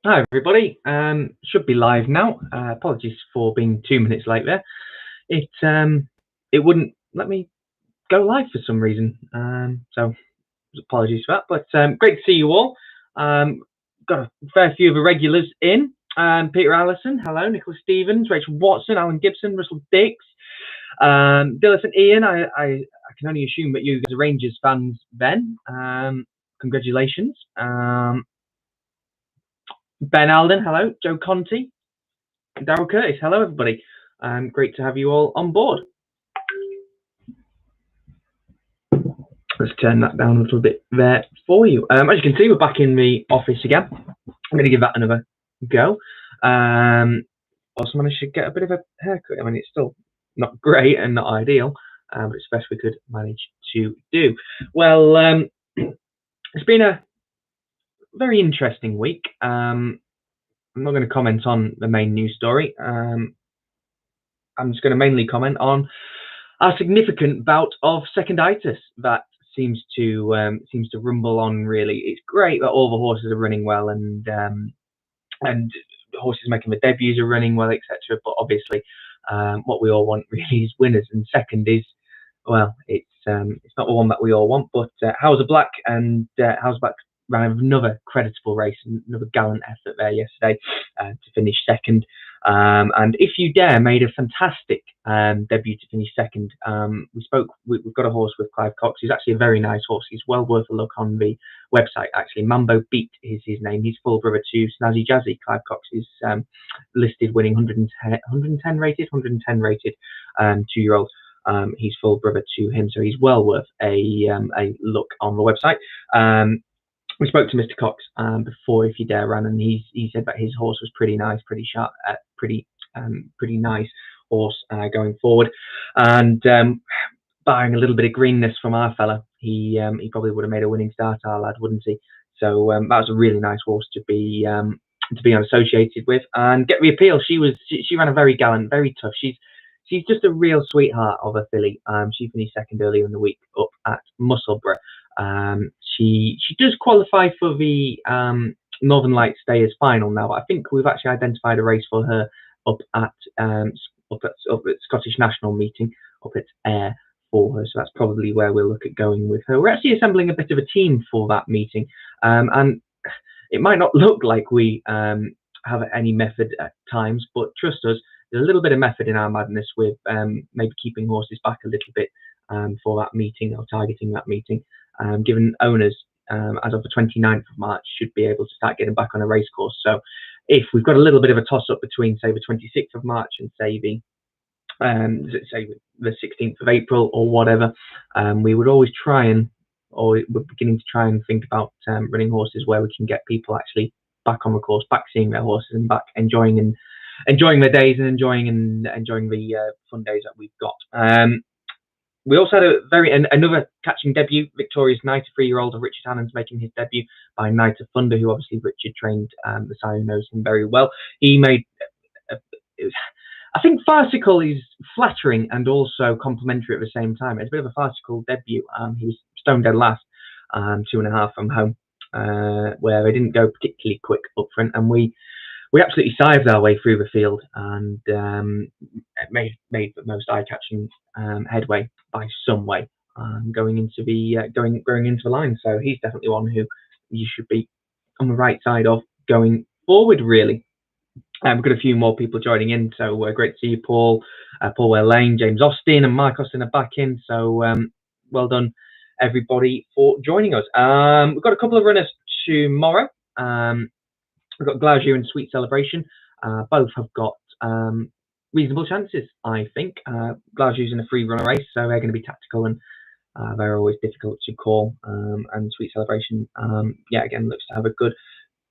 Hi everybody. Should be live now. Apologies for being 2 minutes late there. It wouldn't let me go live for some reason. So apologies for that. But great to see you all. Got a fair few of the regulars in. Peter Allison, hello. Nicholas Stevens, Rachel Watson, Alan Gibson, Russell Dix, Dillis and Ian. I can only assume that you guys are Rangers fans then. Congratulations. Ben Alden, hello. Joe Conti, Daryl Curtis, hello everybody. Great to have you all on board. Let's turn that down a little bit there for you. As you can see, we're back in the office again. I'm going to give that another go. Also managed to get a bit of a haircut. I mean, it's still not great and not ideal, but it's the best we could manage to do. Well, it's been a very interesting week. I'm not going to comment on the main news story. I'm just going to mainly comment on a significant bout of seconditis that seems to rumble on. Really, it's great that all the horses are running well and horses making the debuts are running well, etc. But obviously, what we all want really is winners, and second is, well, it's not the one that we all want. But Howser Black and Howser Black ran another creditable race, another gallant effort there yesterday to finish second. And If You Dare made a fantastic debut to finish second. We've got a horse with Clive Cox. He's actually a very nice horse. He's well worth a look on the website, actually. Mambo Beat is his name. He's full brother to Snazzy Jazzy. Clive Cox is listed winning 110 rated 2-year-old. He's full brother to him, so he's well worth a look on the website. We spoke to Mr. Cox before If You Dare ran, and he said that his horse was pretty nice, pretty sharp, pretty nice horse going forward. And barring a little bit of greenness from our fella, he probably would have made a winning start, our lad, wouldn't he? So that was a really nice horse to be unassociated with and get the appeal. She ran a very gallant, very tough. She's just a real sweetheart of a filly. She finished second earlier in the week up at Musselburgh. She does qualify for the Northern Lights Stayers final now. I think we've actually identified a race for her up at Scottish National meeting up at Ayr for her. So that's probably where we'll look at going with her. We're actually assembling a bit of a team for that meeting, and it might not look like we have any method at times, but trust us, there's a little bit of method in our madness with maybe keeping horses back a little bit for that meeting or targeting that meeting. Given owners, as of the 29th of March, should be able to start getting back on a race course. So if we've got a little bit of a toss-up between, say, the 26th of March and, say, the 16th of April or whatever, we would always we're beginning to try and think about running horses where we can get people actually back on the course, back seeing their horses and back enjoying their days and enjoying the fun days that we've got. We also had another catching debut. Victorious Knight, a 3-year-old of Richard Hannon's, making his debut by Knight of Thunder, who obviously Richard trained. The sire knows him very well. He made, I think, farcical is flattering and also complimentary at the same time. It's a bit of a farcical debut. He was stone dead last, 2.5 from home, where they didn't go particularly quick up front, and we absolutely sived our way through the field and made the most eye-catching headway by some way, going into the line. So he's definitely one who you should be on the right side of going forward, really. We've got a few more people joining in, so great to see you, Paul Ware Lane, James Austin, and Mike Austin are back in. So well done, everybody, for joining us. We've got a couple of runners tomorrow. We've got Glasgow and Sweet Celebration. Both have got reasonable chances, I think. Glasgow's in a free runner race, so they're going to be tactical and they're always difficult to call. And Sweet Celebration, again, looks to have a good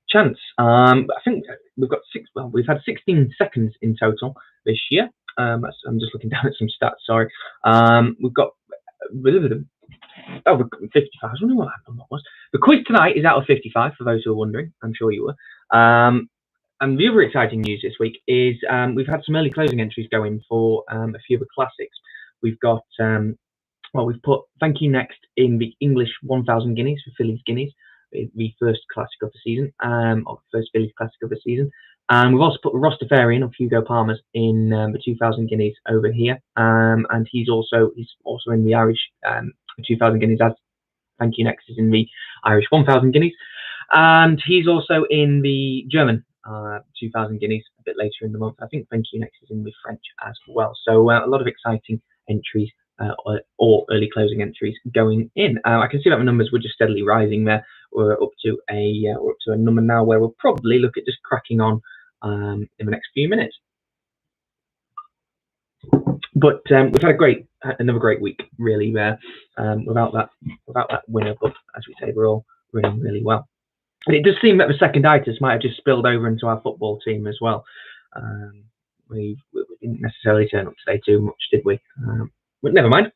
chance. I think we've had 16 seconds in total this year. I'm just looking down at some stats, sorry. We've got a little bit of over 55. I was wondering what that number was. The quiz tonight is out of 55, for those who are wondering. I'm sure you were. And the other exciting news this week is we've had some early closing entries going for a few of the classics. We've got, we've put Thank You Next in the English 1,000 guineas for Phillies Guineas. the first Classic of the season, or first Village Classic of the season. And we've also put Rostafarian of Hugo Palmer's in the 2,000 guineas over here, and he's also in the Irish 2,000 guineas, as Thank You Next is in the Irish 1,000 guineas, and he's also in the German 2,000 guineas a bit later in the month. I think Thank You Next is in the French as well. So a lot of exciting entries or early closing entries going in. I can see that the numbers were just steadily rising there. We're up to a number now where we'll probably look at just cracking on in the next few minutes. But we've had another great week, really, without that winner. But as we say, we're all running really well. And it does seem that the seconditis might have just spilled over into our football team as well. We didn't necessarily turn up today too much, did we? But never mind.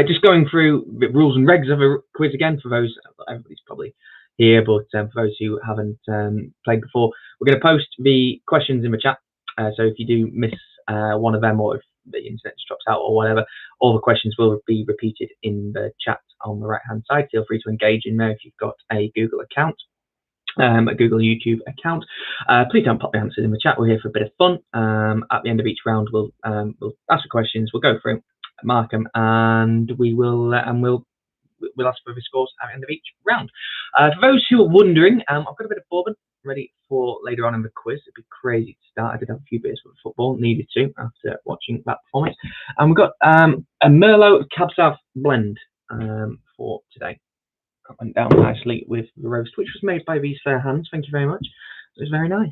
Just going through the rules and regs of a quiz again for those. Everybody's probably here, but for those who haven't played before, we're going to post the questions in the chat. So if you do miss one of them, or if the internet just drops out or whatever, all the questions will be repeated in the chat on the right hand side. Feel free to engage in there if you've got a Google account, a Google YouTube account. Please don't pop the answers in the chat. We're here for a bit of fun. At the end of each round, we'll ask the questions, we'll go through, mark them, and we'll ask for the scores at the end of each round. For those who are wondering, I've got a bit of bourbon ready for later on in the quiz. It'd be crazy to start. I did have a few beers with football, needed to after watching that performance. And we've got a Merlot Cab Sauv blend for today. That went down nicely with the roast, which was made by these fair hands. Thank you very much. It was very nice.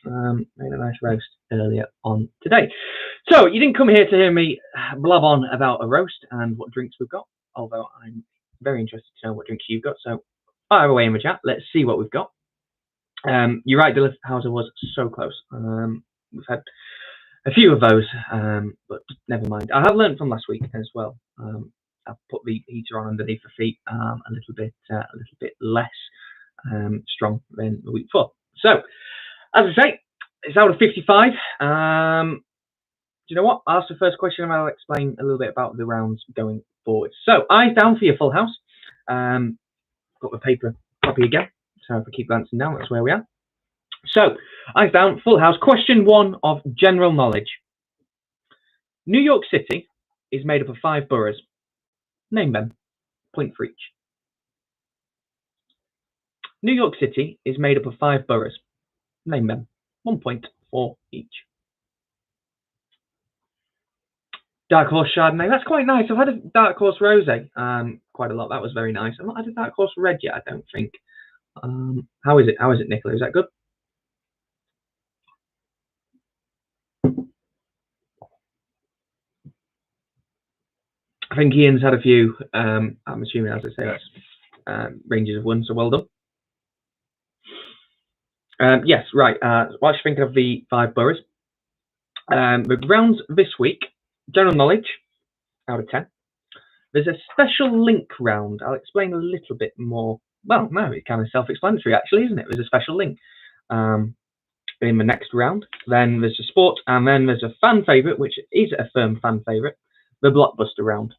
Made a nice roast earlier on today. So you didn't come here to hear me blob on about a roast and what drinks we've got, although I'm very interested to know what drinks you've got. So fire away in the chat. Let's see what we've got. You're right, Dylan Hauser was so close. We've had a few of those, but never mind. I have learned from last week as well. I've put the heater on underneath the feet a little bit less strong than the week before. So, as I say, it's out of 55. Do you know what? I'll ask the first question and I'll explain a little bit about the rounds going forward. So, eyes down for your full house. Got the paper copy again. So if I keep glancing down, that's where we are. So, eyes down, full house. Question 1 of general knowledge. New York City is made up of 5 boroughs. Name them. Point for each. New York City is made up of 5 boroughs. Name them. 1 point for each. Dark Horse Chardonnay. That's quite nice. I've had a Dark Horse Rosé quite a lot. That was very nice. I've not had a Dark Horse Red yet, I don't think. How is it? How is it, Nicola? Is that good? I think Ian's had a few. I'm assuming, as I say, that's ranges of 1. So well done. Yes, right. What you think of the 5 boroughs? The rounds this week. General knowledge out of 10. There's a special link round. I'll explain a little bit more. Well, no, it's kind of self-explanatory, actually, isn't it? There's a special link in the next round. Then there's a sport, and then there's a fan favourite, which is a firm fan favourite, the blockbuster round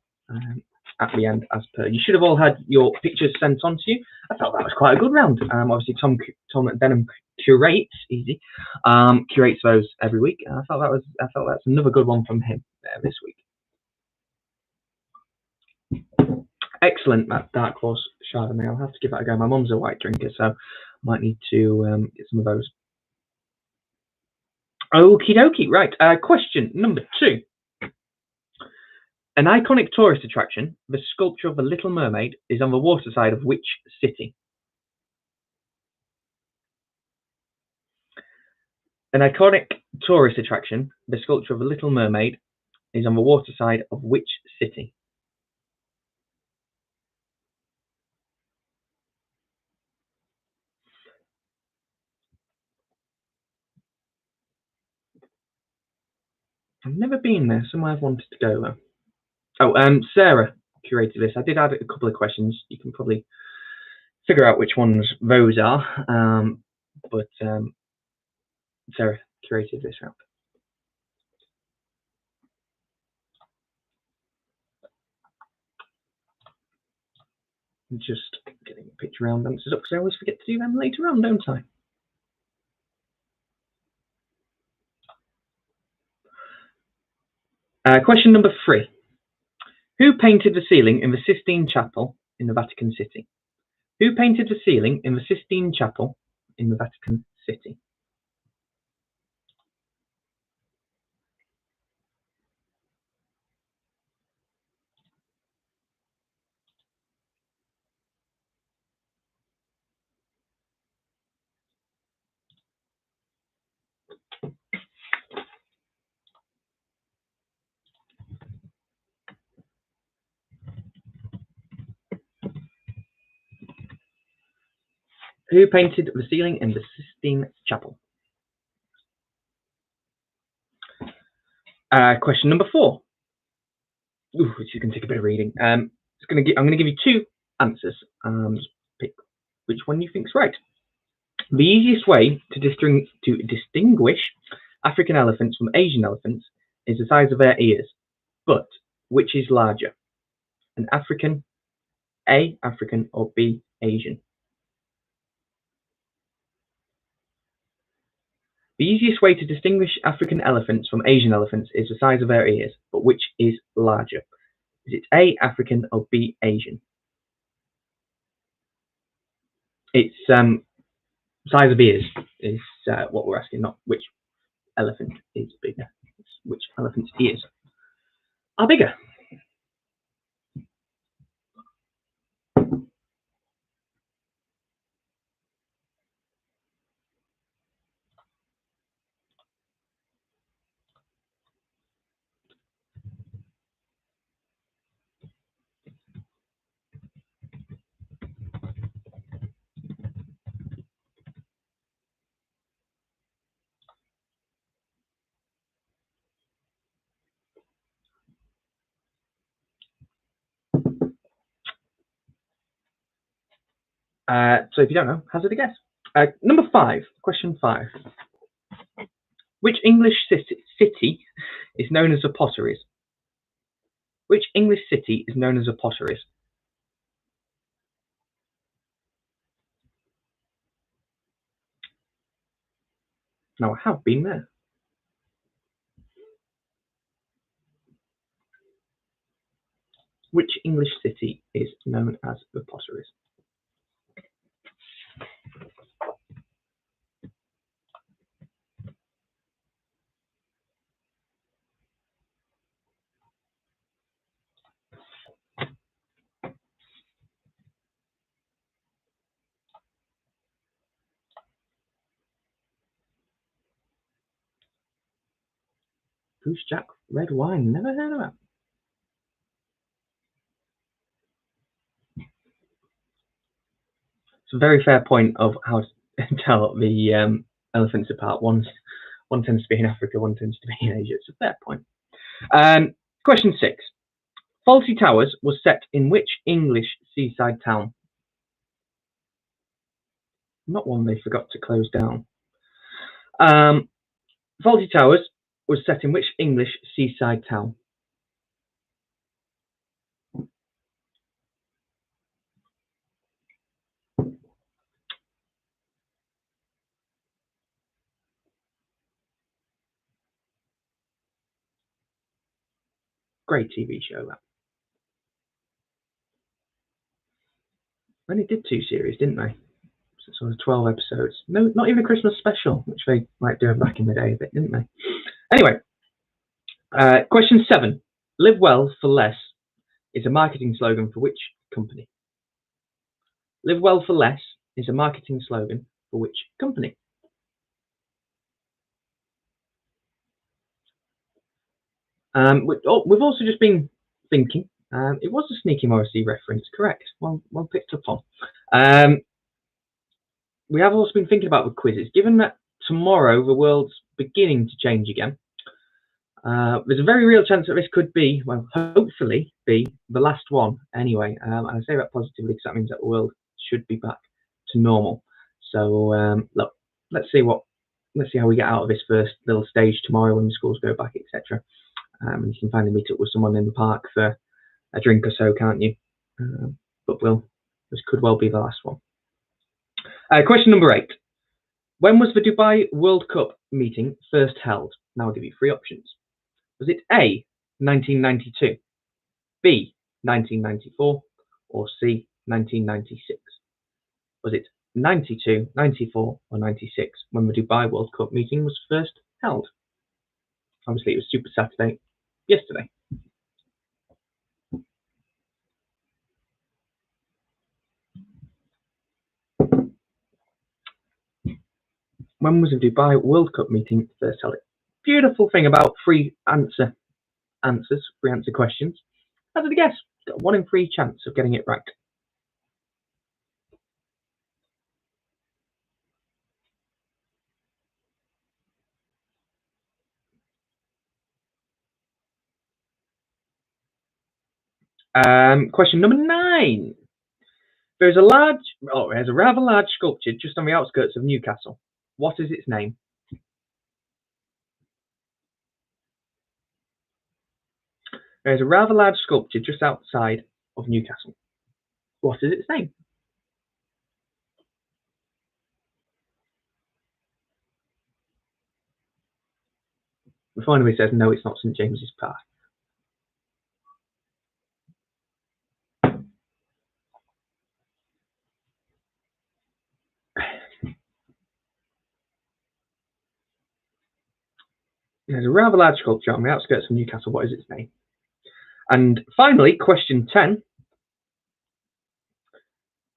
at the end, as per. You should have all had your pictures sent on to you. I felt that was quite a good round. Obviously, Tom Denham curates those every week. I felt that's another good one from him this week. Excellent, that Dark Horse Chardonnay. I'll have to give that a go. My mum's a white drinker, so I might need to get some of those. Okie dokie. Right. Question number 2. An iconic tourist attraction, the sculpture of the Little Mermaid, is on the water side of which city? An iconic tourist attraction, the sculpture of the Little Mermaid, is on the water side of which city? I've never been there. Somewhere I've wanted to go though. Oh, Sarah curated this. I did add a couple of questions. You can probably figure out which ones those are. But Sarah curated this round. Just Getting a picture round answers up because I always forget to do them later on, don't I? Question number 3. Who painted the ceiling in the Sistine Chapel in the Vatican City? Who painted the ceiling in the Sistine Chapel in the Vatican City? Who painted the ceiling in the Sistine Chapel? Question number 4. Ooh, which is going to take a bit of reading. I'm going to give you 2 answers. Just pick which one you think is right. The easiest way to distinguish African elephants from Asian elephants is the size of their ears. But which is larger? An African, A, African, or B, Asian? The easiest way to distinguish African elephants from Asian elephants is the size of their ears, but which is larger? Is it A, African, or B, Asian? It's size of ears is what we're asking, not which elephant is bigger. It's which elephant's ears are bigger. So if you don't know, hazard a guess. Number 5, question 5. Which English city is known as a potteries? Which English city is known as a potteries? Now, I have been there. Which English city is known as the potteries? Goose Jack red wine. Never heard of that. It's a very fair point of how to tell the elephants apart. One tends to be in Africa, one tends to be in Asia. It's a fair point. Question 6. Fawlty Towers was set in which English seaside town? Not one they forgot to close down. Fawlty Towers was set in which English seaside town? Great TV show, that. And it did 2 series, didn't they? So sort of 12 episodes. No, not even a Christmas special, which they might do back in the day a bit, didn't they? Anyway, question 7. Live well for less is a marketing slogan for which company? Live well for less is a marketing slogan for which company? We've also just been thinking. It was a Sneaky Morrissey reference, correct? Well picked up on. We have also been thinking about the quizzes. Given that tomorrow the world's beginning to change again, there's a very real chance that this could be, well, hopefully, be the last one anyway. And I say that positively because that means that the world should be back to normal. So look, let's see how we get out of this first little stage tomorrow when the schools go back, etc. And you can finally meet up with someone in the park for a drink or so, can't you? But we'll This could well be the last one. Question number 8. When was the Dubai World Cup meeting first held? Now I'll give you 3 options. Was it A, 1992, B, 1994, or C, 1996? Was it 92, 94, or 96 when the Dubai World Cup meeting was first held? Obviously, it was Super Saturday yesterday. When was the Dubai World Cup meeting first held? Beautiful thing about free answer questions. Hazard a guess. Got 1 in 3 chance of getting it right. Question number 9. There's a rather large sculpture just on the outskirts of Newcastle. What is its name? There's a rather large sculpture just outside of Newcastle. What is its name? The finally says no, it's not St James's Park. There's a rather large sculpture on the outskirts of Newcastle. What is its name? And finally, question 10.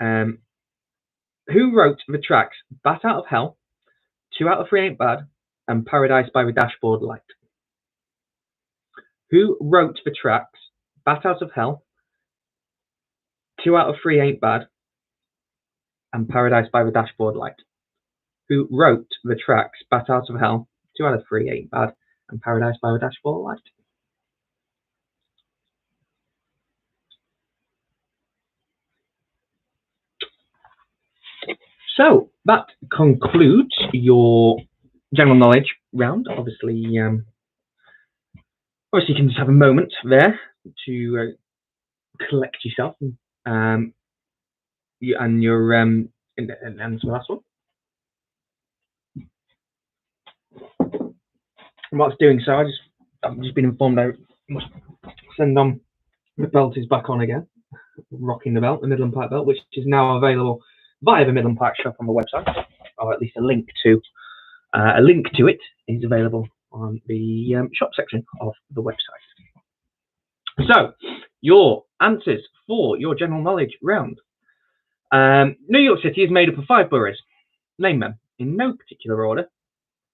Who wrote the tracks Bat Out of Hell, 2 Out of 3 Ain't Bad, and Paradise by the Dashboard Light? Who wrote the tracks Bat Out of Hell, 2 Out of 3 Ain't Bad, and Paradise by the Dashboard Light? Who wrote the tracks Bat Out of Hell, 2 Out of 3 Ain't Bad, and Paradise by the Dashboard Light? So that concludes your general knowledge round. Obviously, you can just have a moment there to collect yourself and your and the last one. And whilst doing so, I've just been informed I must send on the belt is back on again, rocking the belt, the Middleham Park belt, which is now available via the Middleham Park shop on the website, or at least a link to it is available on the shop section of the website. So, your answers for your general knowledge round. New York City is made up of 5 boroughs. Name them in no particular order.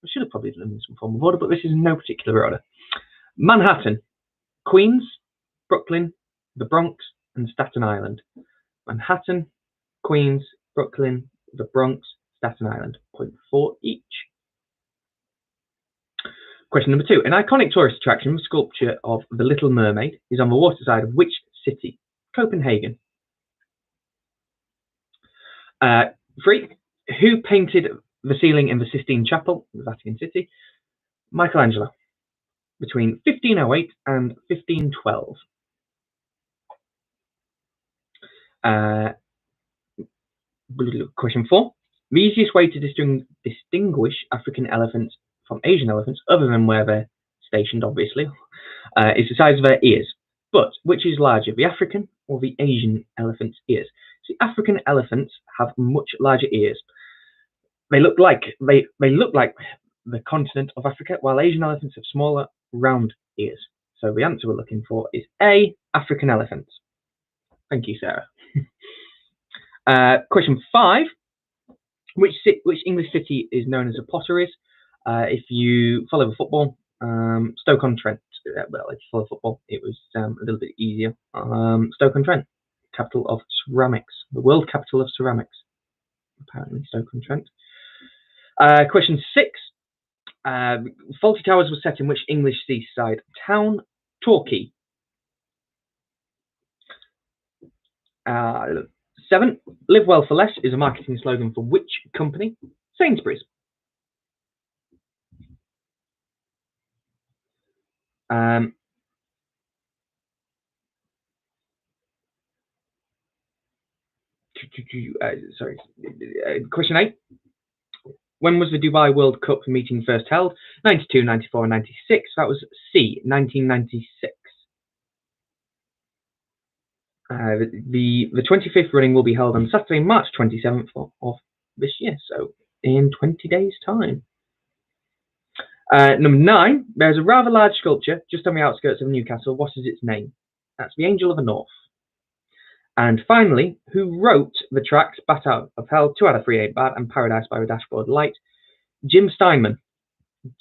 I should have probably done this in some form of order, but this is in no particular order. Manhattan, Queens, Brooklyn, the Bronx, and Staten Island. Manhattan, Queens, Brooklyn, the Bronx, Staten Island. 0.4 each. Question number 2. An iconic tourist attraction, the sculpture of the Little Mermaid, is on the waterside of which city? Copenhagen. 3. Who painted the ceiling in the Sistine Chapel, the Vatican City? Michelangelo. Between 1508 and 1512. Question 4. The easiest way to distinguish African elephants from Asian elephants, other than where they're stationed, obviously, is the size of their ears. But which is larger, the African or the Asian elephant's ears? See, African elephants have much larger ears. They look like the continent of Africa, while Asian elephants have smaller, round ears. So the answer we're looking for is A, African elephants. Thank you, Sarah. Question 5. Which English city is known as a Potteries? If you follow the football, Stoke-on-Trent. Well, if you follow football, it was a little bit easier. Stoke-on-Trent, capital of ceramics, the world capital of ceramics. Apparently, Stoke-on-Trent. Question 6. Fawlty Towers was set in which English seaside town? Torquay. 7. Live well for less is a marketing slogan for which company? Sainsbury's. Sorry. Question 8. When was the Dubai World Cup meeting first held? 92, 94, 96. That was C, 1996. The 25th running will be held on Saturday, March 27th of this year, so in 20 days' time. Number 9, there's a rather large sculpture just on the outskirts of Newcastle. What is its name? That's the Angel of the North. And finally, who wrote the tracks Bat Out of Hell, 2 Out of 3 Ain't Bad, and Paradise by the Dashboard Light? Jim Steinman.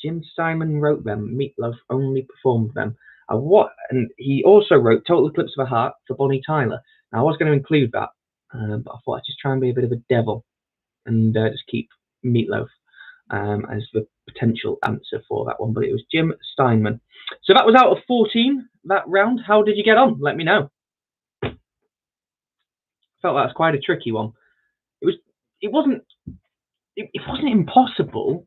Jim Steinman wrote them. Meatloaf only performed them. And he also wrote Total Eclipse of the Heart for Bonnie Tyler. Now, I was going to include that, but I thought I'd just try and be a bit of a devil and just keep Meatloaf as the potential answer for that one. But it was Jim Steinman. So that was out of 14 that round. How did you get on? Let me know. Felt that was quite a tricky one. It wasn't impossible.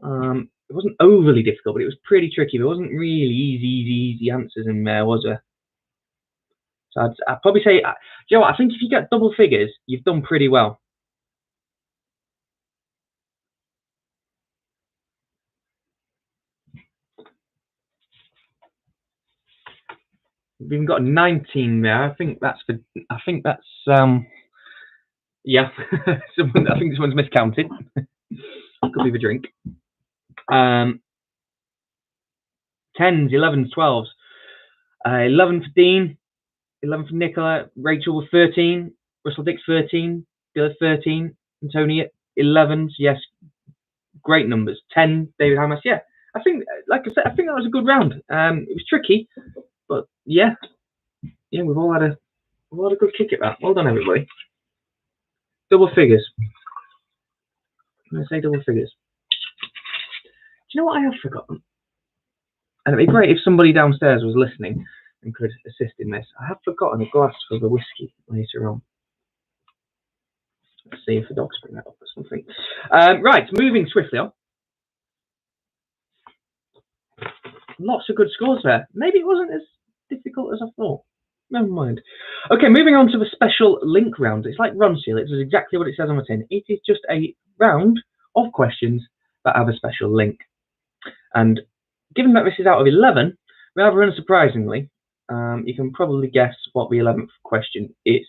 It wasn't overly difficult, but it was pretty tricky. There wasn't really easy answers in there, was there? So I'd probably say, you know what, I think if you get double figures, you've done pretty well. We've even got 19 there. I think that's yeah. I think someone's miscounted. Could be the drink. 10s, 11s, 12s. 11 for Dean, 11 for Nicola, Rachel with 13, Russell Dick 13, Dylan 13, Antonia 11s. Yes, great numbers. 10, David Hamas. Yeah, I think, like I said, I think that was a good round. It was tricky, but yeah, we've all had a good kick at that. Well done, everybody. Double figures. I'm going to say double figures. Do you know what I have forgotten? And it'd be great if somebody downstairs was listening and could assist in this. I have forgotten a glass for the whiskey later on. Let's see if the dogs bring that up or something. Right, moving swiftly on. Lots of good scores there. Maybe it wasn't as difficult as I thought. Never mind. Okay, moving on to the special link round. It's like Ron Seal. It does exactly what it says on the tin. It is just a round of questions that have a special link. And given that this is out of 11, rather unsurprisingly, you can probably guess what the 11th question is.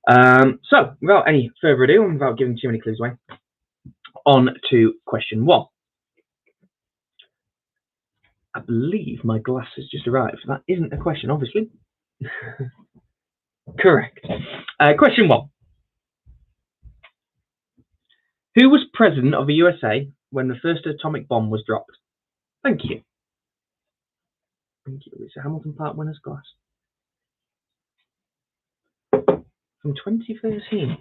So, without any further ado, and without giving too many clues away, on to question 1. I believe my glass has just arrived. That isn't a question, obviously. Correct. Question 1. Who was president of the USA when the first atomic bomb was dropped? Thank you. Thank you. It's a Hamilton Park winner's glass. From 2013.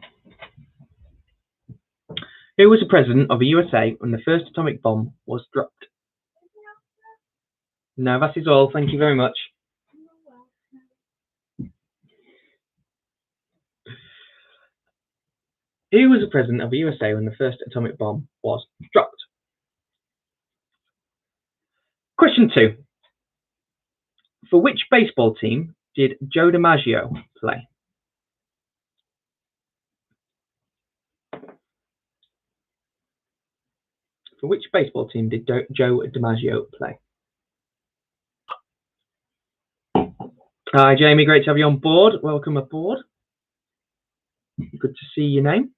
Who was the president of the USA when the first atomic bomb was dropped? No, that is all. Thank you very much. Who was the president of the USA when the first atomic bomb was dropped? Question 2. For which baseball team did Joe DiMaggio play? For which baseball team did Joe DiMaggio play? Hi, Jamie. Great to have you on board. Welcome aboard. Good to see your name.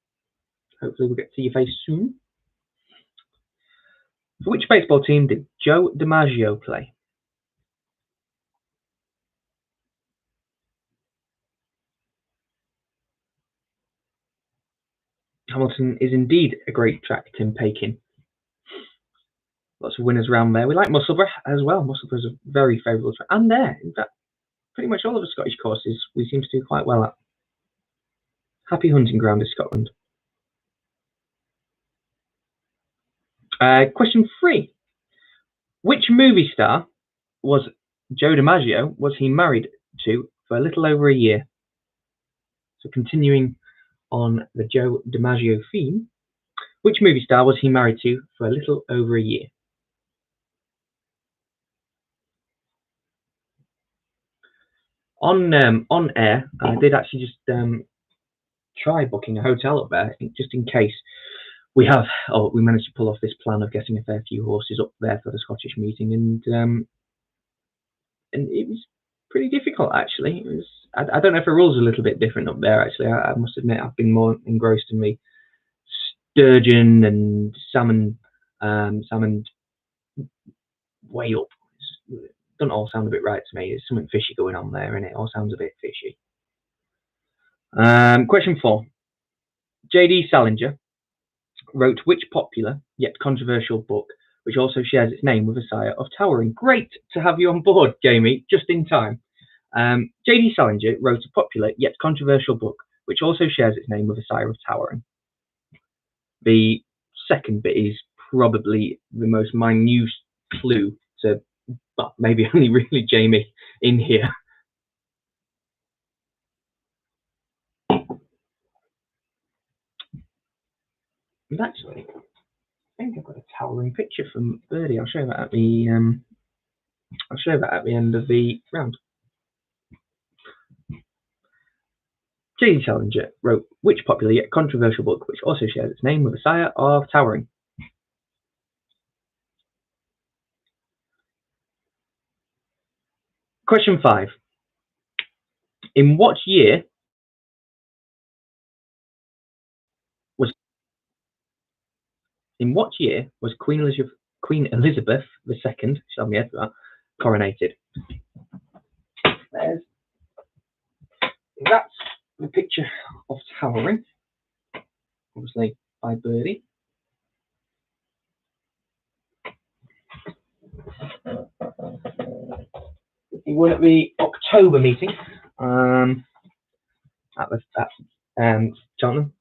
Hopefully we'll get to see your face soon. For which baseball team did Joe DiMaggio play? Hamilton is indeed a great track, Tim Pakin. Lots of winners around there. We like Musselburgh as well. Musselburgh's a very favourable track. And there, in fact, pretty much all of the Scottish courses we seem to do quite well at. Happy hunting ground is Scotland. Question 3. Which movie star was Joe DiMaggio was he married to for a little over a year? So continuing on the Joe DiMaggio theme, which movie star was he married to for a little over a year? On air, I did actually just try booking a hotel up there, just in case we have. Oh, we managed to pull off this plan of getting a fair few horses up there for the Scottish meeting, and it was pretty difficult actually. It was. I don't know if the rules are a little bit different up there actually. I must admit I've been more engrossed in me sturgeon and salmon, salmon way up. It doesn't all sound a bit right to me. There's something fishy going on there, and it all sounds a bit fishy. Question 4. J.D. Salinger wrote which popular yet controversial book, which also shares its name with a sire of towering? Great to have you on board, Jamie, just in time. J.D. Salinger wrote a popular yet controversial book, which also shares its name with a sire of towering. The second bit is probably the most minute clue to, well, maybe only really Jamie in here. And actually, I think I've got a towering picture from Birdie. I'll show that at the end of the round. J.D. Salinger wrote which popular yet controversial book, which also shares its name with a sire of towering? Question 5. In what year was Queen Elizabeth II, she'll have me head for that, coronated? That's the picture of towering, obviously by Birdie. He won at the October meeting at Cheltenham.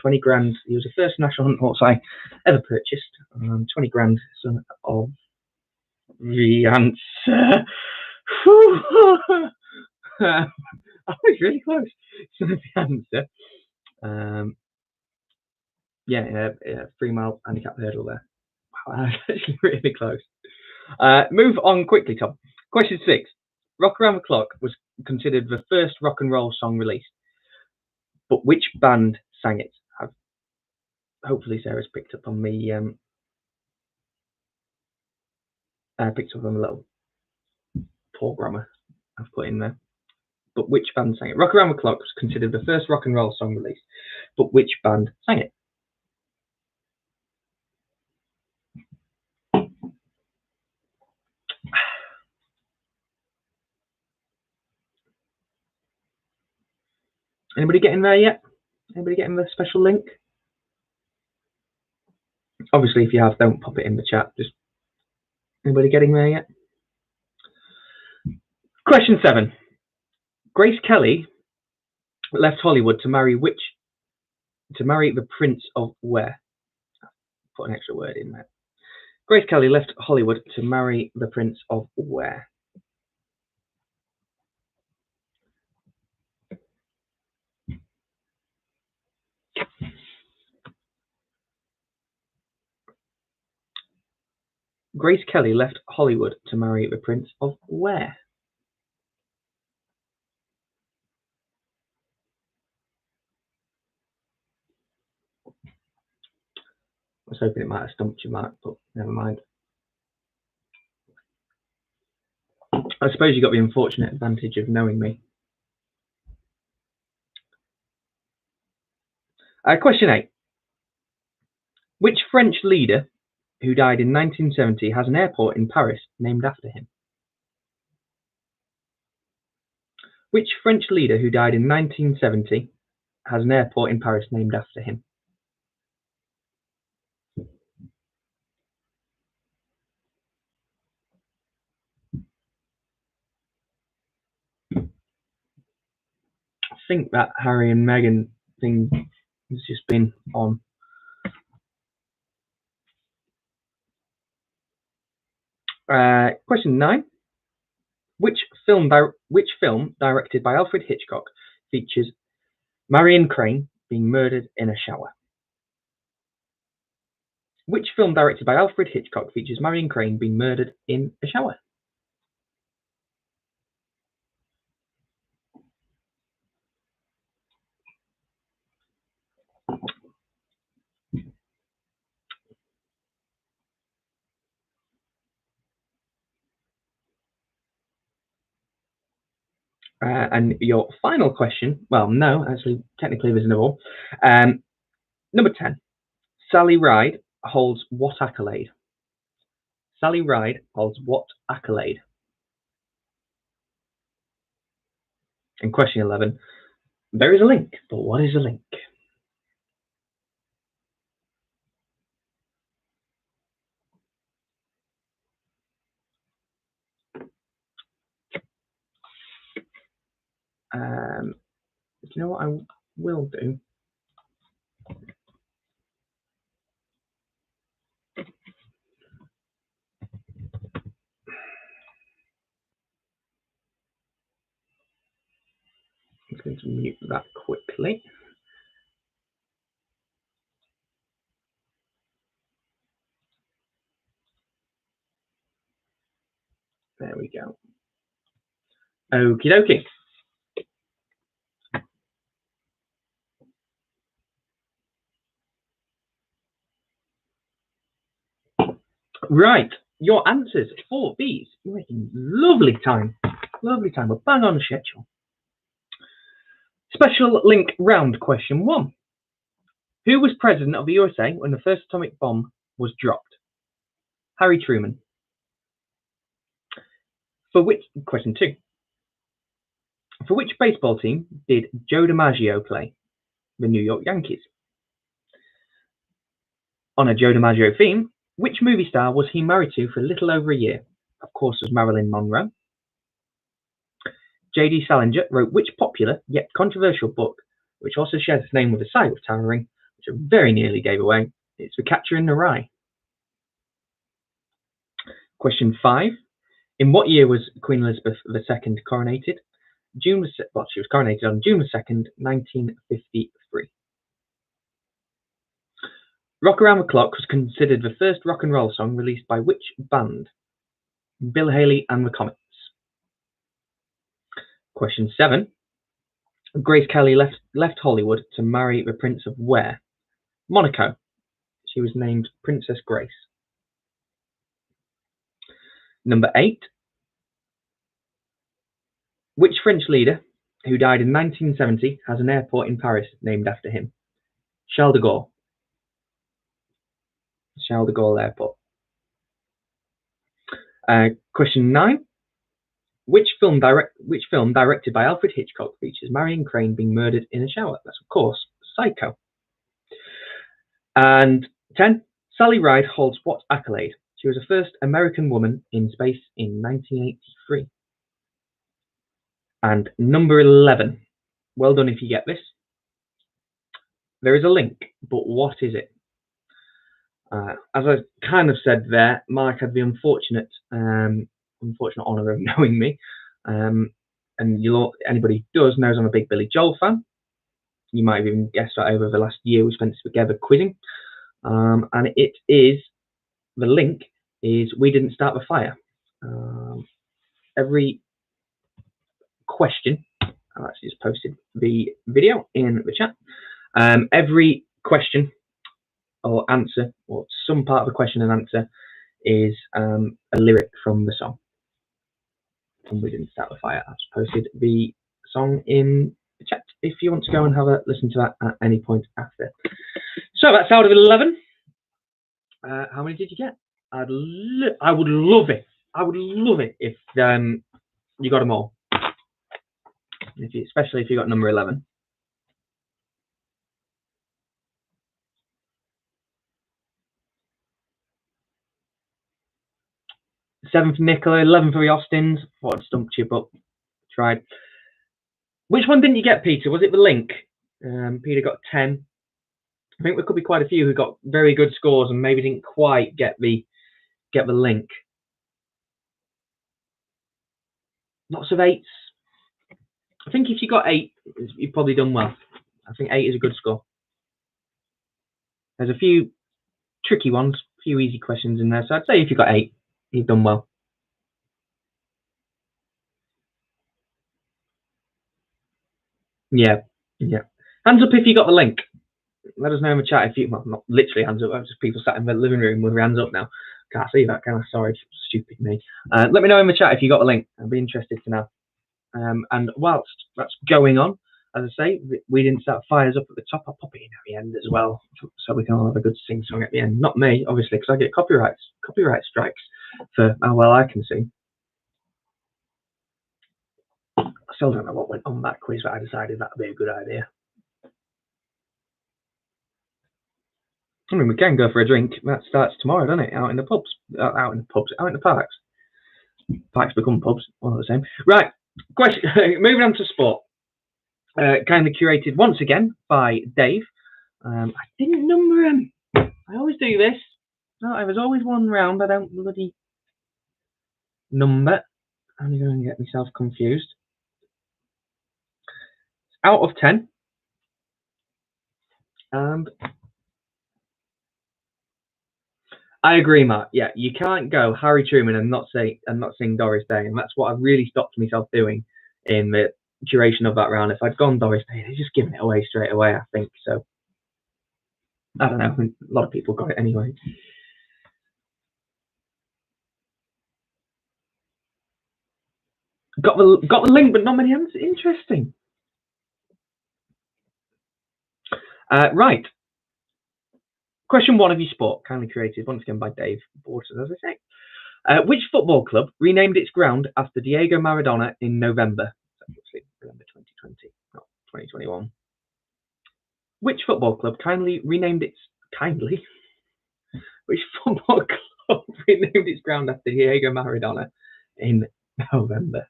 20 grand. He was the first national hunt horse I ever purchased. 20 grand, son of the answer. I was really close. Son of the answer. Yeah, 3 mile handicap hurdle there. Wow, that was actually really close. Move on quickly, Tom. Question 6. Rock Around the Clock was considered the first rock and roll song released, but which band sang it? Hopefully Sarah's picked up on the little poor grammar I've put in there. But which band sang it? Rock Around the Clock was considered the first rock and roll song released, but which band sang it? Anybody getting there yet? Anybody getting the special link? Obviously, if you have, don't pop it in the chat. Just anybody getting there yet? Question 7. Grace Kelly left Hollywood to marry the Prince of where? Put an extra word in there. Grace Kelly left Hollywood to marry the Prince of where? Grace Kelly left Hollywood to marry the Prince of where? I was hoping it might have stumped you, Mark, but never mind. I suppose you got the unfortunate advantage of knowing me. Question 8. Which French leader who died in 1970 has an airport in Paris named after him? Which French leader who died in 1970 has an airport in Paris named after him? I think that Harry and Meghan thing has just been on. Question 9. Which film directed by Alfred Hitchcock features Marion Crane being murdered in a shower? Which film directed by Alfred Hitchcock features Marion Crane being murdered in a shower? And your final question, well, no, actually, technically there's another one. Number 10. Sally Ride holds what accolade? Sally Ride holds what accolade? And question 11. There is a link, but what is a link? Do you know what I will do? I'm going to mute that quickly. There we go. Okie dokie. Right, your answers for these. You're making lovely time. Lovely time. We're bang on schedule. Special link round question 1. Who was president of the USA when the first atomic bomb was dropped? Harry Truman. Question 2. For which baseball team did Joe DiMaggio play? The New York Yankees. On a Joe DiMaggio theme, which movie star was he married to for a little over a year? Of course, it was Marilyn Monroe. J.D. Salinger wrote which popular yet controversial book, which also shares its name with a side of Towering, which I very nearly gave away? It's The Catcher in the Rye. Question 5. In what year was Queen Elizabeth II coronated? She was coronated on June 2nd, 1953. Rock Around the Clock was considered the first rock and roll song released by which band? Bill Haley and the Comets. Question 7. Grace Kelly left Hollywood to marry the Prince of where? Monaco. She was named Princess Grace. Number 8. Which French leader, who died in 1970, has an airport in Paris named after him? Charles de Gaulle. Charles de Gaulle Airport. Question 9. Which film directed by Alfred Hitchcock features Marion Crane being murdered in a shower? That's, of course, Psycho. And 10. Sally Ride holds what accolade? She was the first American woman in space in 1983. And number 11. Well done if you get this. There is a link, but what is it? As I kind of said there, Mark had the unfortunate honour of knowing me. And anybody who does knows I'm a big Billy Joel fan. You might have even guessed that over the last year we spent together quizzing. And the link is We Didn't Start the Fire. Every question, I've actually just posted the video in the chat. Every question or answer, or some part of the question and answer, is a lyric from the song. And We Didn't Start the Fire. I've posted the song in the chat if you want to go and have a listen to that at any point after. So that's out of 11. How many did you get? I would love it. I would love it if you got them all. Especially if you got number 11. 7 for Nicola, 11 for the Austins. Thought I'd stumped you, but tried. Which one didn't you get, Peter? Was it the link? Peter got 10. I think there could be quite a few who got very good scores and maybe didn't quite get the link. Lots of 8s. I think if you got 8, you've probably done well. I think 8 is a good score. There's a few tricky ones, a few easy questions in there. So I'd say if you got 8, you've done well. Yeah. Hands up if you got the link. Let us know in the chat if you, well, not literally hands up, just people sat in the living room with their hands up now. Can't see that, can I? Sorry, stupid me. Let me know in the chat if you got the link. I'd be interested to know. And whilst that's going on, as I say, we didn't start fires up at the top. I'll pop it in at the end as well, so we can all have a good sing song at the end. Not me, obviously, because I get copyright strikes for how well I can sing. I still don't know what went on that quiz, but I decided that'd be a good idea. I mean, we can go for a drink. That starts tomorrow, doesn't it? Out in the parks. Out Parks become pubs, all the same. Right, question. Moving on to sport. Kindly curated once again by Dave. I didn't number him. I always do this. No, I was always one round. I don't bloody number. I'm going to get myself confused. Out of 10. And I agree, Matt. Yeah, you can't go Harry Truman and not sing Doris Day, and that's what I've really stopped myself doing in the duration of that round. If I'd gone Doris Day, they'd just given it away straight away, I think. So I don't know. A lot of people got it anyway. Got the link, but not many answers. Interesting. Right. Question 1 of your sport, kindly created once again by Dave Borton, as I say. Which football club renamed its ground after Diego Maradona in November? Obviously, November 2020, not 2021. Which football club Which football club renamed its ground after Diego Maradona in November?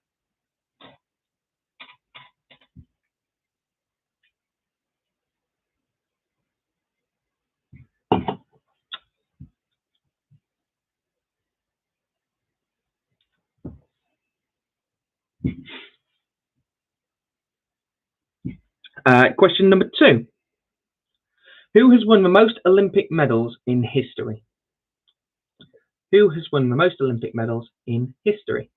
Question number 2. Who has won the most Olympic medals in history? Who has won the most Olympic medals in history?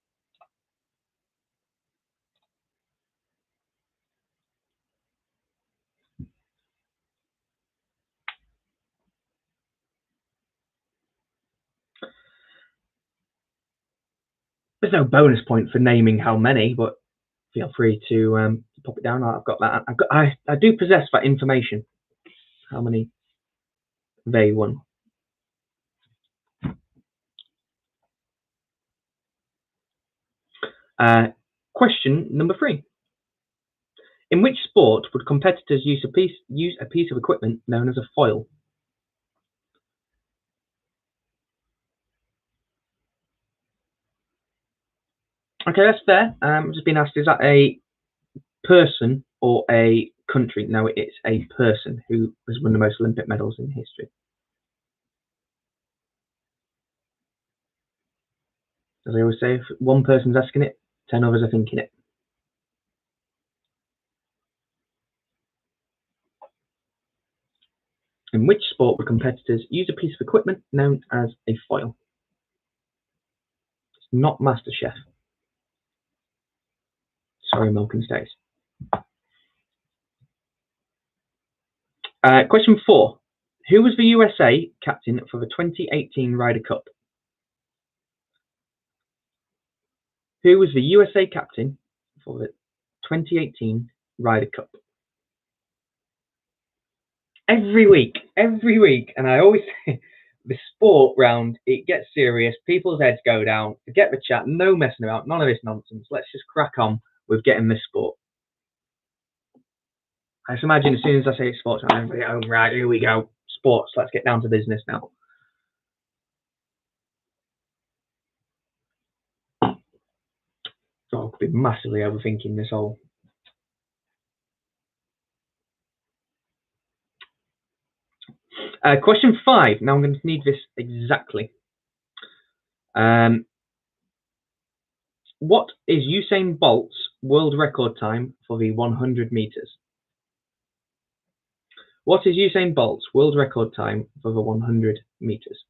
There's no bonus point for naming how many, but feel free to pop it down. I've got that. I do possess that information. How many they won? Question number 3. In which sport would competitors use a piece of equipment known as a foil? Okay, that's fair. I've just been asked, is that a person or a country? No, it's a person who has won the most Olympic medals in history. As I always say, if one person's asking it, 10 others are thinking it. In which sport would competitors use a piece of equipment known as a foil? It's not MasterChef. Sorry, Milk and Stays. Question 4. Who was the USA captain for the 2018 Ryder Cup? Who was the USA captain for the 2018 Ryder Cup? Every week, and I always say, the sport round, it gets serious, people's heads go down, forget the chat, no messing about, none of this nonsense. Let's just crack on with getting this sport. I just imagine as soon as I say sports, I'm going to go, right, here we go, sports, let's get down to business now. So I could be massively overthinking this whole. Question 5. Now I'm going to need this exactly. What is Usain Bolt's world record time for the 100 meters? What is Usain Bolt's world record time for the 100 meters?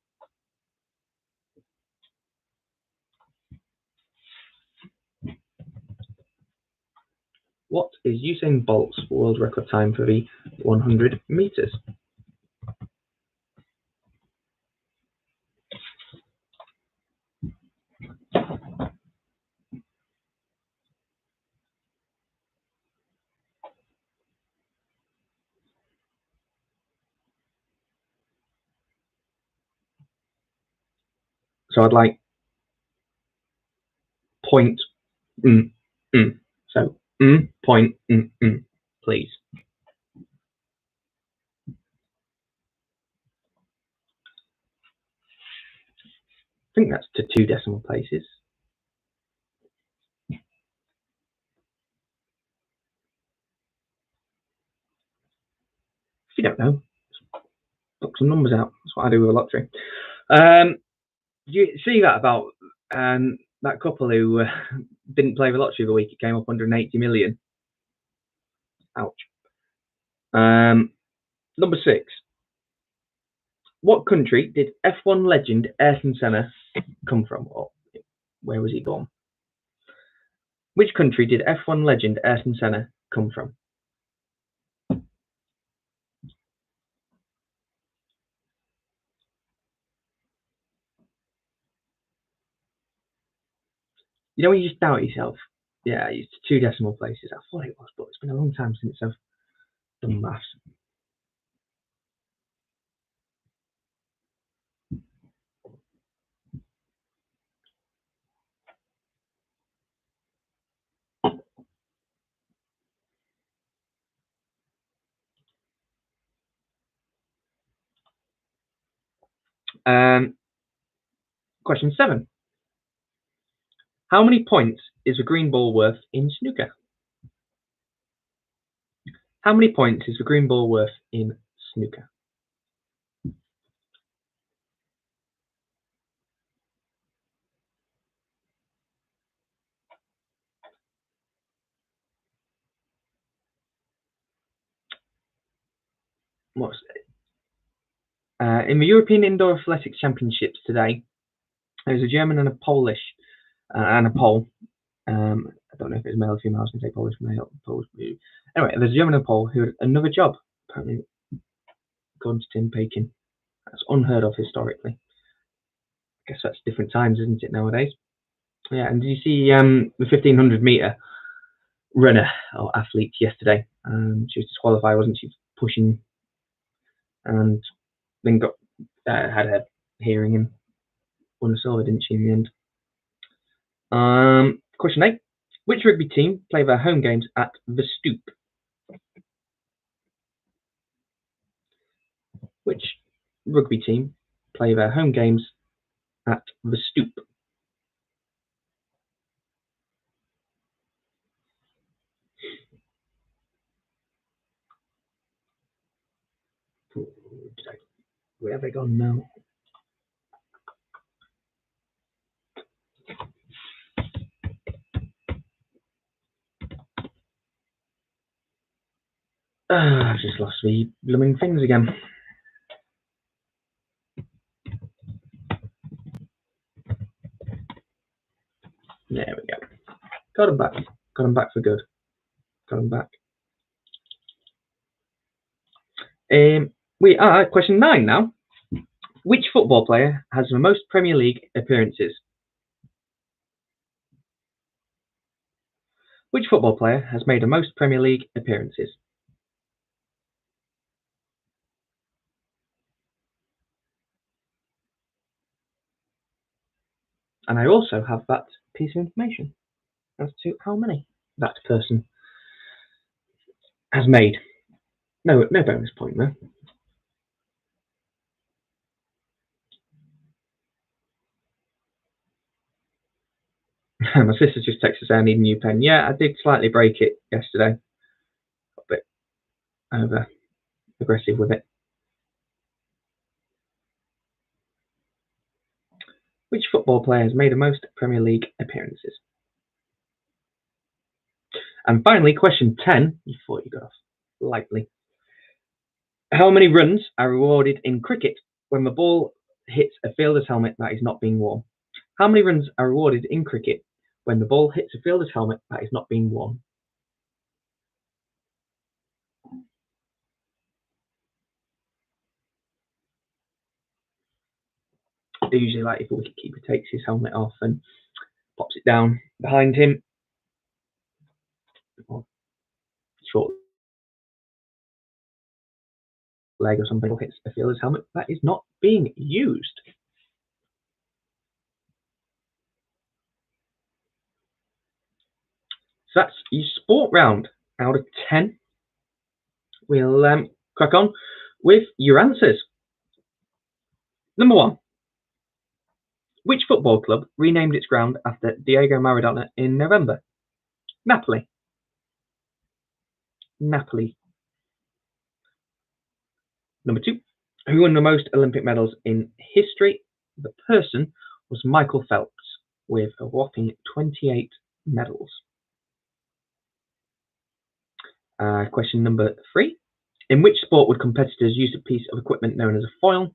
What is Usain Bolt's world record time for the 100 meters? So I'd like point, So point, please. I think that's to 2 decimal places. If you don't know, book some numbers out. That's what I do with a lottery. You see that about that couple who didn't play the lottery the week it came up 180 million? Ouch. Number 6. What country did F1 legend Ayrton Senna come from? Or where was he born? Which country did F1 legend Ayrton Senna come from? You know when you just doubt yourself? Yeah, it's 2 decimal places. I thought it was, but it's been a long time since I've done maths. Question 7. How many points is a green ball worth in snooker? How many points is the green ball worth in snooker? What's in the European Indoor Athletics Championships today, there's a German and a Polish and a Pole. I don't know if it's male or female. I was going to say Polish male. Polish. Anyway, there's a German and a Pole who had another job. Apparently, gone to tin baking. That's unheard of historically. I guess that's different times, isn't it, nowadays? Yeah, and did you see the 1500 meter runner or athlete yesterday? She was disqualified, wasn't she, pushing, and then got had a hearing and won a silver, didn't she, in the end? Question 8. Which rugby team play their home games at the Stoop? Which rugby team play their home games at the Stoop? Where have they gone now? I've just lost the blooming things again. There we go. Got them back. Got them back for good. Got them back. We are at question 9 now. Which football player has the most Premier League appearances? Which football player has made the most Premier League appearances? And I also have that piece of information as to how many that person has made. No bonus point though. My sister just texted saying I need a new pen. Yeah, I did slightly break it yesterday. Got a bit over aggressive with it. Which football player has made the most Premier League appearances? And finally, question 10. You thought you got off lightly. How many runs are rewarded in cricket when the ball hits a fielder's helmet that is not being worn? How many runs are rewarded in cricket when the ball hits a fielder's helmet that is not being worn? Usually, like if a wicketkeeper takes his helmet off and pops it down behind him, or short leg or something hits a fielder's helmet that is not being used. So that's your sport round out of 10. We'll crack on with your answers. Number 1. Which football club renamed its ground after Diego Maradona in November? Napoli. Napoli. Number 2. Who won the most Olympic medals in history? The person was Michael Phelps with a whopping 28 medals. Question number 3. In which sport would competitors use a piece of equipment known as a foil?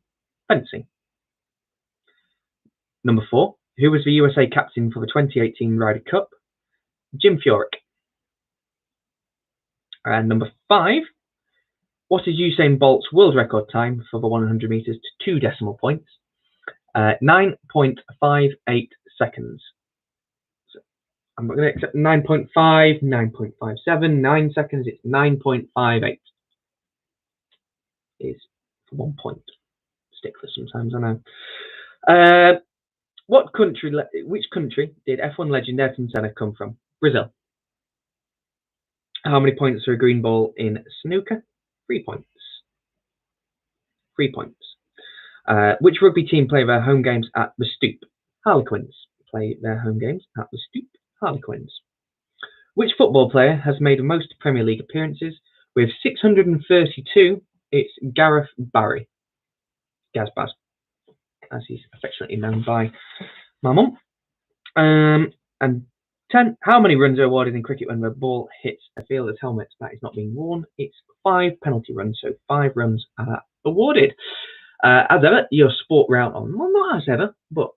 Fencing. Number 4. Who was the USA captain for the 2018 Ryder Cup? Jim Furyk. And number 5. What is Usain Bolt's world record time for the 100 meters to 2 decimal points? 9.58 seconds. So I'm not going to accept 9.5, 9.57, 9 seconds. It's 9.58. Is for 1 point. Stickler sometimes, I know. Which country did F1 legend Ayrton Senna come from? Brazil. How many points are a green ball in snooker? 3 points. 3 points. Which rugby team play their home games at the Stoop? Harlequins play their home games at the Stoop. Harlequins. Which football player has made the most Premier League appearances? With 632, it's Gareth Barry. Gazbaz, as he's affectionately known by my mum. And 10. How many runs are awarded in cricket when the ball hits a fielder's helmet that is not being worn? It's 5 penalty runs, so 5 runs are awarded. As ever, your sport round, well, not as ever, but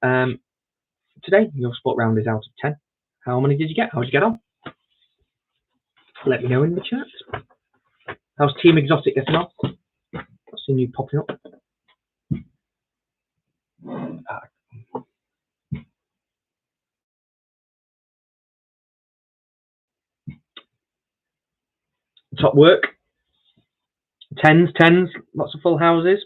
today your sport round is out of 10. How many did you get? How did you get on? Let me know in the chat. How's Team Exotic getting on? I've seen you popping up. Top work. Tens, lots of full houses.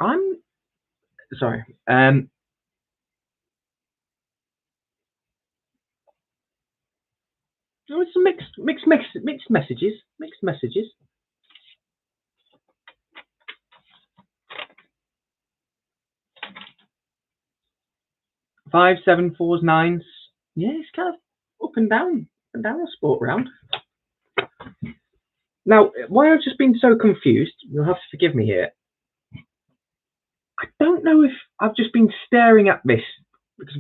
I'm sorry. There was some mixed messages. Mixed messages. 5, 7, 4s, 9s. Yeah, it's kind of up and down the sport round. Now, why I've just been so confused, you'll have to forgive me here. I don't know if I've just been staring at this, because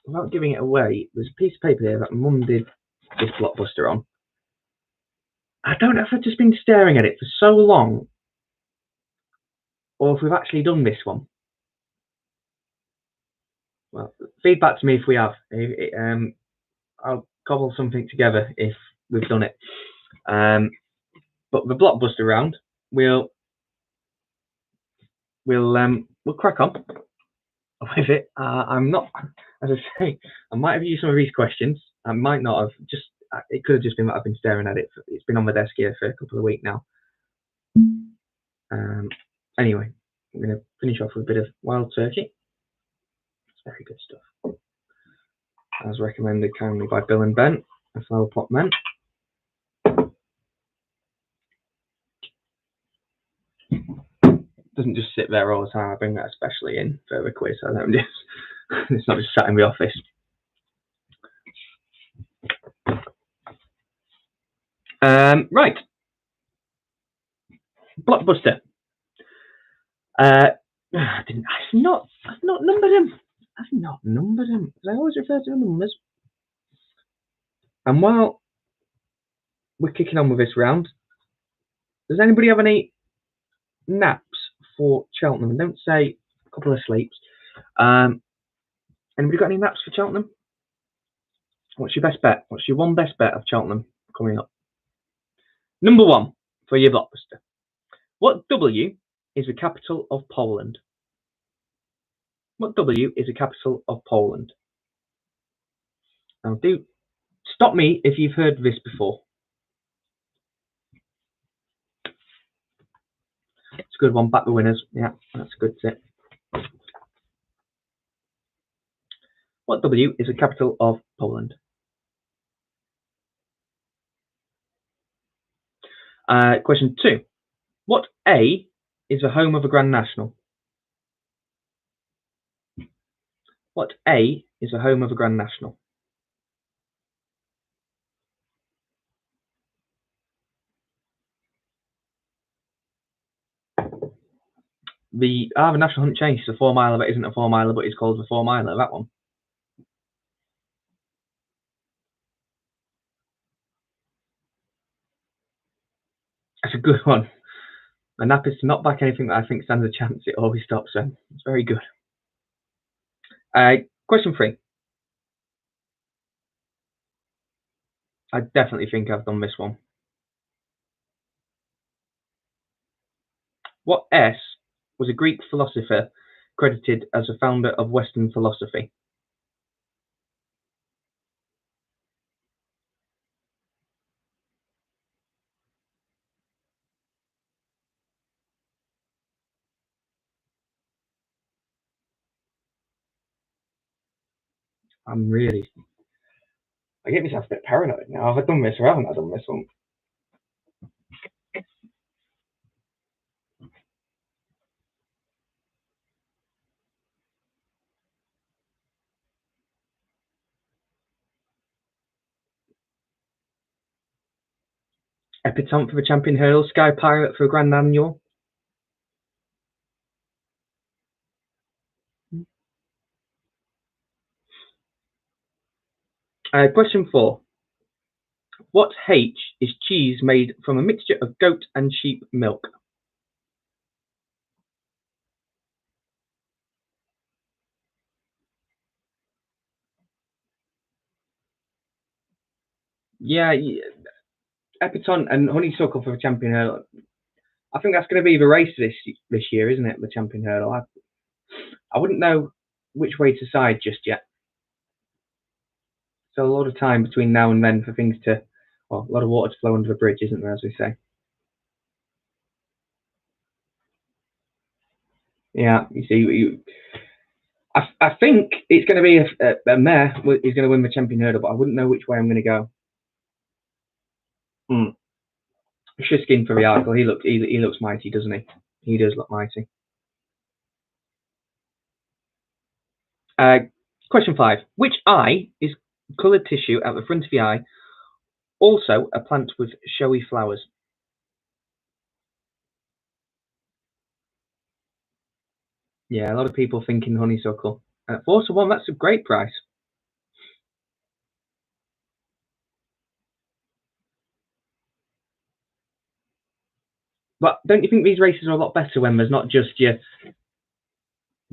without giving it away, there's a piece of paper here that Mum did this Blockbuster on. I don't know if I've just been staring at it for so long, or if we've actually done this one. Well, feedback to me if we have. I'll cobble something together if we've done it. But the Blockbuster round, we'll crack on with it. I'm not, as I say, I might have used some of these questions. I might not have. Just it could have just been that I've been staring at it. It's been on my desk here for a couple of weeks now. Anyway, I'm going to finish off with a bit of wild turkey. It's very good stuff, as recommended kindly by Bill and Ben, the Flower Pot Men. Doesn't just sit there all the time. I bring that especially in for the quiz. I don't just it's not just sat in the office. Right, Blockbuster. I've not numbered them. I've not numbered them. I always refer to the numbers. And while we're kicking on with this round, does anybody have any naps for Cheltenham? Don't say a couple of sleeps. Anybody got any naps for Cheltenham? What's your best bet? What's your one best bet of Cheltenham coming up. Number 1 for your blockbuster. What W is the capital of Poland? What W is the capital of Poland? Now, do stop me if you've heard this before. It's a good one. Back the winners. Yeah, that's a good tip. What W is the capital of Poland? Question 2. What A is the home of a Grand National? What A is the home of a Grand National? The national hunt changed. It's a 4 miler, but isn't a 4 miler, but it's called the 4 miler. That one. That's a good one. A nap is to not back anything that I think stands a chance. It always stops them. It's very good. Question 3. I definitely think I've done this one. What S was a Greek philosopher credited as the founder of Western philosophy? I get myself a bit paranoid now. Have I done this or haven't I done this one? Epitome for the Champion Hurdle, Sky Pirate for a Grand Annual. Question 4. What H is cheese made from a mixture of goat and sheep milk? Yeah, Epitome and Honeysuckle for the Champion Hurdle. I think that's going to be the race this year, isn't it? The Champion Hurdle. I wouldn't know which way to side just yet. So a lot of time between now and then for things to, well, a lot of water to flow under the bridge, isn't there, as we say? Yeah, you see, I think it's going to be a mare is going to win the Champion Hurdle, but I wouldn't know which way I'm going to go. Shishkin for the article. He looks mighty, doesn't he? He does look mighty. Question 5. Which eye is coloured tissue at the front of the eye, also a plant with showy flowers? Yeah, a lot of people thinking honeysuckle. 4 to 1, that's a great price. But don't you think these races are a lot better when there's not just your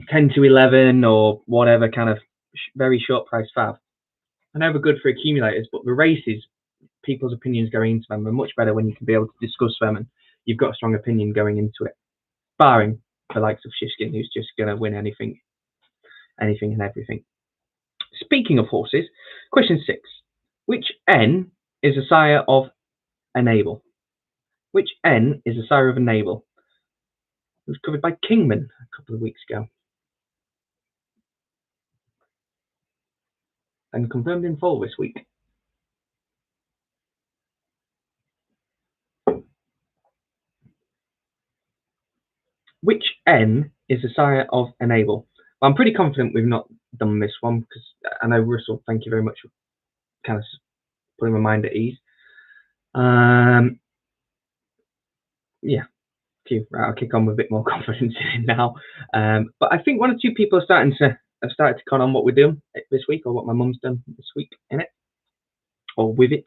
10 to 11 or whatever kind of very short price fab? I know they're good for accumulators, but the races, people's opinions going into them are much better when you can be able to discuss them and you've got a strong opinion going into it. Barring the likes of Shishkin, who's just going to win anything and everything. Speaking of horses, question 6. Which N is a sire of a Navel? Which N is a sire of a Navel? It was covered by Kingman a couple of weeks ago. And confirmed in full this week. Which N is the sire of a Navel? Well, I'm pretty confident we've not done this one because I know Russell, thank you very much for kind of putting my mind at ease. Yeah, right, I'll kick on with a bit more confidence in it now. But I think 1 or 2 people have started to con on what we're doing this week, or what my mum's done this week in it, or with it.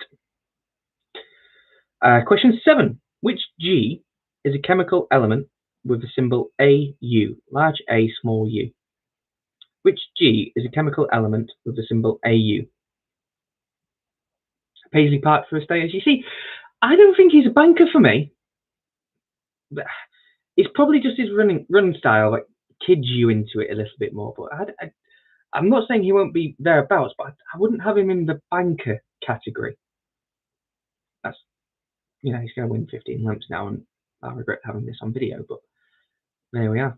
Question 7. Which G is a chemical element with the symbol AU, large A, small u? Which G is a chemical element with the symbol AU? Paisley Park for a stay. As you see, I don't think he's a banker for me. But it's probably just his running style, like kids you into it a little bit more. But I'm not saying he won't be thereabouts, but I wouldn't have him in the banker category. That's he's going to win 15 lamps now, and I regret having this on video. But there we are.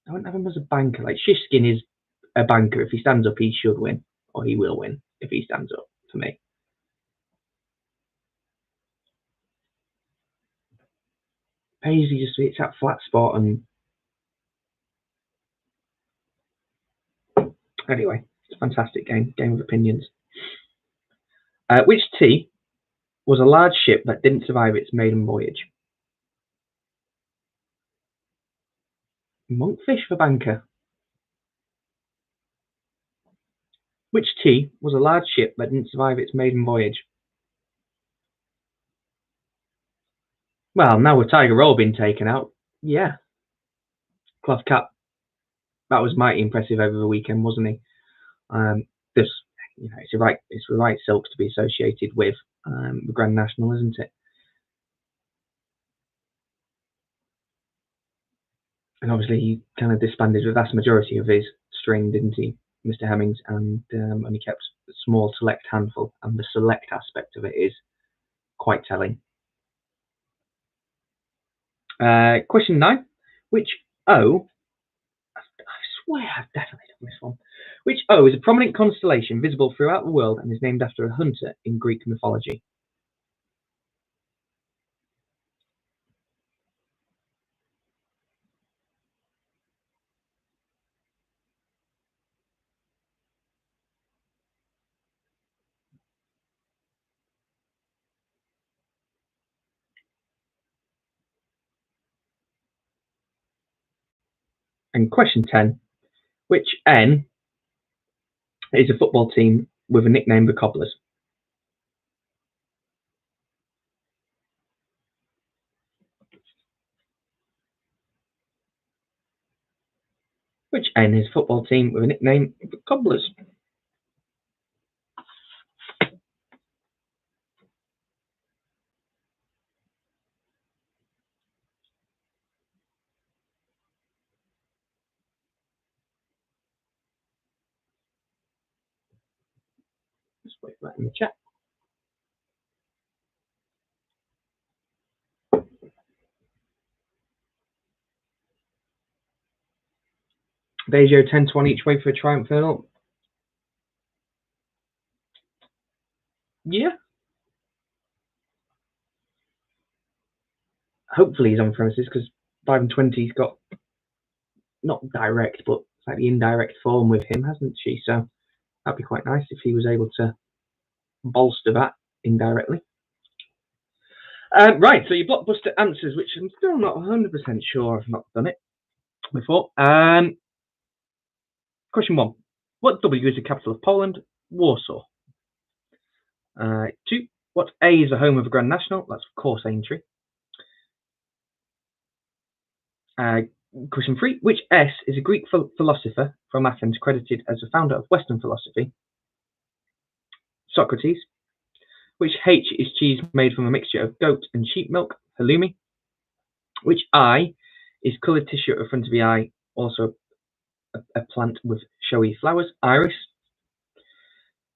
I wouldn't have him as a banker. Like Shishkin is a banker. If he stands up, he should win, or he will win if he stands up. For me. Paisley just hits that flat spot, and anyway, it's a fantastic game of opinions. Which tea was a large ship that didn't survive its maiden voyage? Monkfish for banker. Which tea was a large ship that didn't survive its maiden voyage? Well, now with Tiger Roll being taken out, yeah. Cloth Cap, that was mighty impressive over the weekend, wasn't he? This, it's the right silk to be associated with the Grand National, isn't it? And obviously he kind of disbanded the vast majority of his string, didn't he, Mr. Hemmings, and only kept a small select handful, and the select aspect of it is quite telling. Question 9. Which O, I swear I've definitely done this one. Which O is a prominent constellation visible throughout the world and is named after a hunter in Greek mythology? And question 10. Which N is a football team with a nickname, the Cobblers? Which N is a football team with a nickname, the Cobblers? Just wait for that in the chat. Dejo 10-1 each way for a triumph hurdle. Yeah. Hopefully he's on premises, because 5-20's got not direct but slightly indirect form with him, hasn't she? So that'd be quite nice if he was able to bolster that indirectly. Right, so your blockbuster answers, which I'm still not 100% sure I've not done it before. Question 1. What W is the capital of Poland? Warsaw. 2. What A is the home of the Grand National? That's of course Aintree. Question 3. Which S is a Greek philosopher from Athens credited as the founder of Western philosophy? Socrates. Which H is cheese made from a mixture of goat and sheep milk? Halloumi. Which I is coloured tissue at the front of the eye, also a plant with showy flowers? Iris.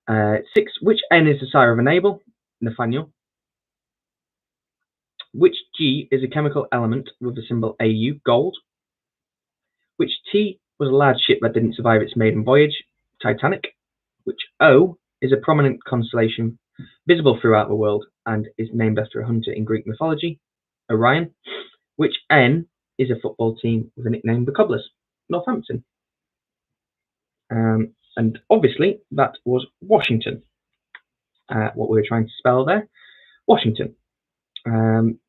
6. Which N is the sire of a Nathaniel? Nathaniel. Which G is a chemical element with the symbol AU? Gold. Which T was a large ship that didn't survive its maiden voyage? Titanic. Which O is a prominent constellation visible throughout the world and is named after a hunter in Greek mythology? Orion. Which N is a football team with a nickname, the Cobblers? Northampton. And obviously that was Washington. What we were trying to spell there. Washington. Born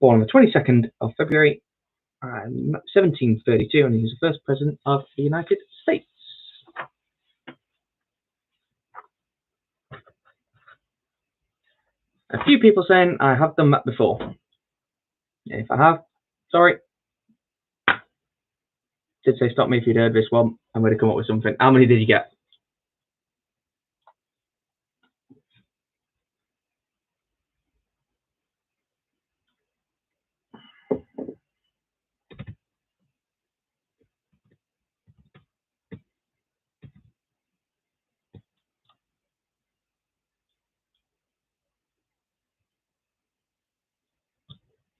on the 22nd of February 1732, and he was the first president of the United States. A few people saying I have done that before. If I have, sorry. Did say stop me if you'd heard this one. I'm going to come up with something. How many did you get?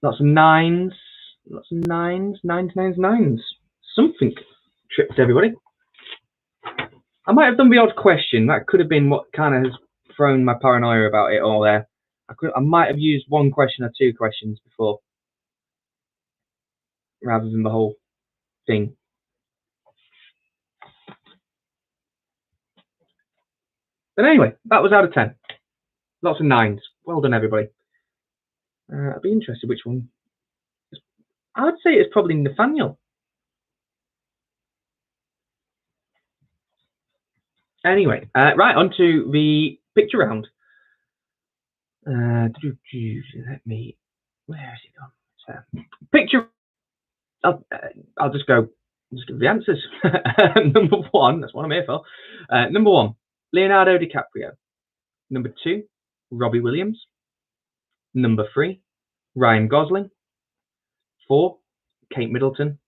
Lots of nines. Lots of nines. Nines, nines, nines. Something tripped everybody. I might have done the odd question. That could have been what kind of has thrown my paranoia about it all there. I might have used one question or two questions before, rather than the whole thing. But anyway, that was out of 10. Lots of nines. Well done, everybody. I'd be interested which one. I would say it's probably Nathaniel. Anyway, right, on to the picture round. Let me. Where has it gone? Picture. I'll just go. Just give the answers. Number one. That's what I'm here for. Number one, Leonardo DiCaprio. Number two, Robbie Williams. Number three, Ryan Gosling. 4, Kate Middleton.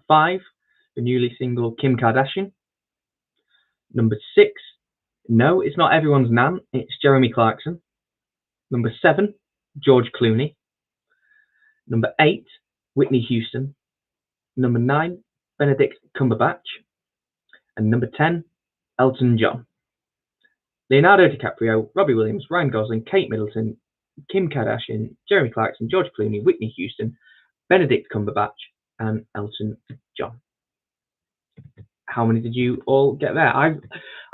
5, the newly single Kim Kardashian. Number 6, no, it's not everyone's nan, it's Jeremy Clarkson. Number 7, George Clooney. Number 8, Whitney Houston. Number 9, Benedict Cumberbatch. And number 10, Elton John. Leonardo DiCaprio, Robbie Williams, Ryan Gosling, Kate Middleton, Kim Kardashian, Jeremy Clarkson, George Clooney, Whitney Houston, Benedict Cumberbatch, and Elton John. How many did you all get there? I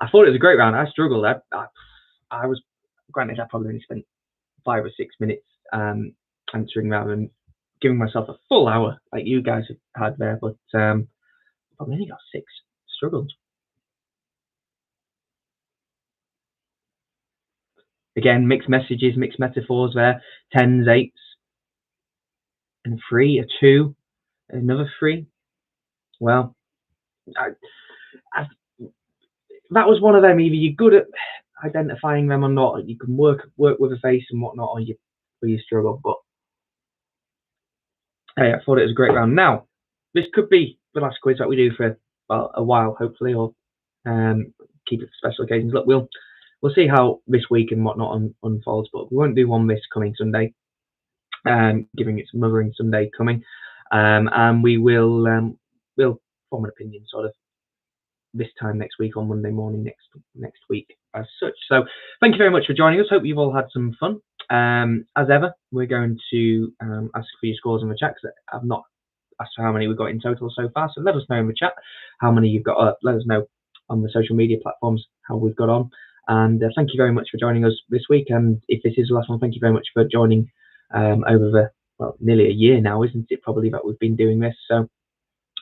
thought it was a great round. I struggled. I was, granted, I probably only spent 5 or 6 minutes answering rather than giving myself a full hour like you guys have had there, but probably only got 6. Struggled. Again, mixed messages, mixed metaphors there. 10s, 8s, and 3, a 2, another 3. Well, that was one of them. Either you're good at identifying them or not. You can work with a face and whatnot, or you struggle. But hey, I thought it was a great round. Now, this could be the last quiz that we do for a while, hopefully, or keep it for special occasions. Look, we'll see how this week and whatnot unfolds, but we won't do one this coming Sunday, giving its Mothering Sunday coming, and we will we'll form an opinion sort of this time next week on Monday morning next week as such. So thank you very much for joining us. Hope you've all had some fun. As ever, we're going to ask for your scores in the chat, because I've not asked for how many we've got in total so far. So let us know in the chat how many you've got. Let us know on the social media platforms how we've got on. And thank you very much for joining us this week. And if this is the last one, thank you very much for joining over nearly a year now, isn't it? Probably that we've been doing this. So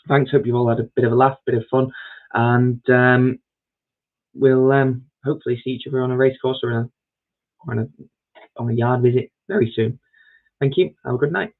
thanks. Hope you've all had a bit of a laugh, bit of fun, and we'll hopefully see each other on a race course or on a yard visit very soon. Thank you. Have a good night.